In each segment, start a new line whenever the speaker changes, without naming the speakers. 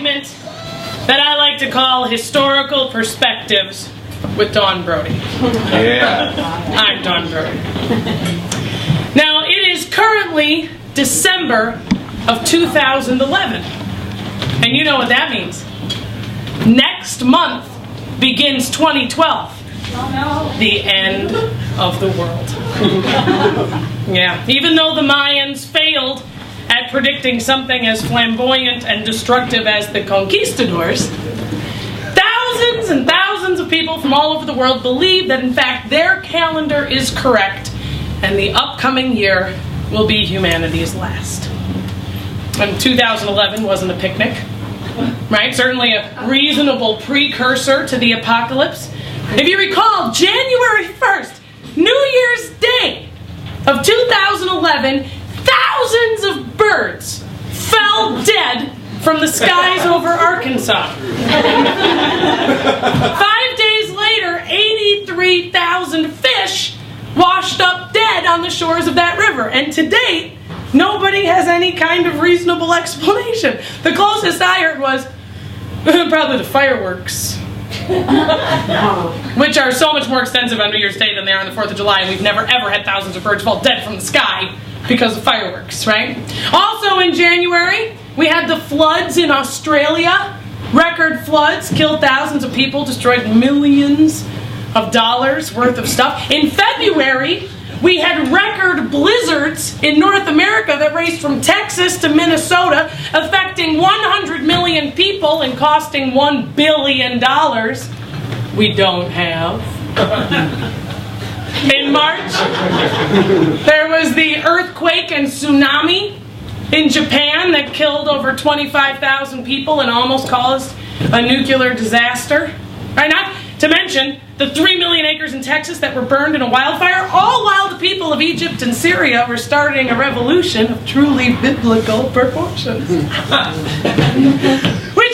segment that I like to call Historical Perspectives with Dawn Brodey.
Yeah.
I'm Dawn Brodey. Now, it is currently December of 2011. And you know what that means. Next month begins 2012.
Oh, no.
The end of the world. Yeah. Even though the Mayans failed at predicting something as flamboyant and destructive as the conquistadors, thousands and thousands of people from all over the world believe that, in fact, their calendar is correct and the upcoming year will be humanity's last. And 2011 wasn't a picnic, right? Certainly a reasonable precursor to the apocalypse. If you recall, January 1st, New Year's Day of 2011, thousands of birds fell dead from the skies over Arkansas. 5 days later, 83,000 fish washed up dead on the shores of that river. And to date, nobody has any kind of reasonable explanation. The closest I heard was probably the fireworks, which are so much more extensive on New Year's Day than they are on the 4th of July, and we've never ever had thousands of birds fall dead from the sky because of fireworks, right? Also in January, we had the floods in Australia. Record floods killed thousands of people, destroyed millions of dollars worth of stuff. In February, we had record blizzards in North America that raced from Texas to Minnesota, affecting 100 million people and costing $1 billion we don't have. In March, there was the earthquake and tsunami in Japan that killed over 25,000 people and almost caused a nuclear disaster. Right? Not to mention the 3 million acres in Texas that were burned in a wildfire, all while the people of Egypt and Syria were starting a revolution of truly biblical proportions. Which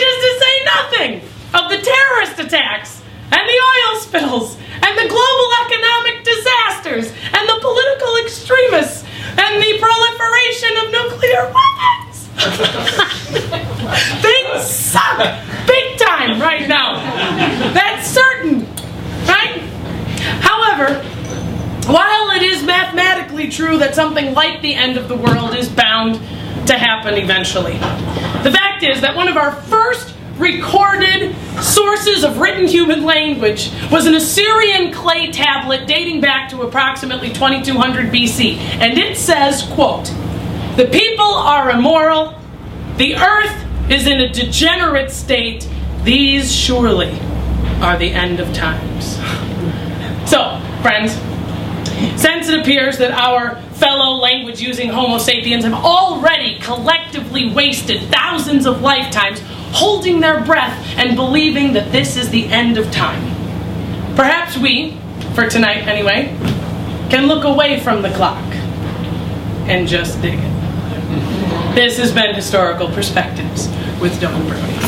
is to say nothing of the terrorist attacks and the oil spills and the global economic disasters and the political extremists and the proliferation of nuclear weapons. Things suck big time right now. That's certain, right? However, while it is mathematically true that something like the end of the world is bound to happen eventually, the fact is that one of our first recorded sources of written human language was an Assyrian clay tablet dating back to approximately 2200 BC. And it says, quote, "The people are immoral, the earth is in a degenerate state, these surely are the end of times." So, friends, since it appears that our fellow language-using Homo sapiens have already collectively wasted thousands of lifetimes holding their breath and believing that this is the end of time, perhaps we, for tonight anyway, can look away from the clock and just dig it. This has been Historical Perspectives with Dawn Brodey.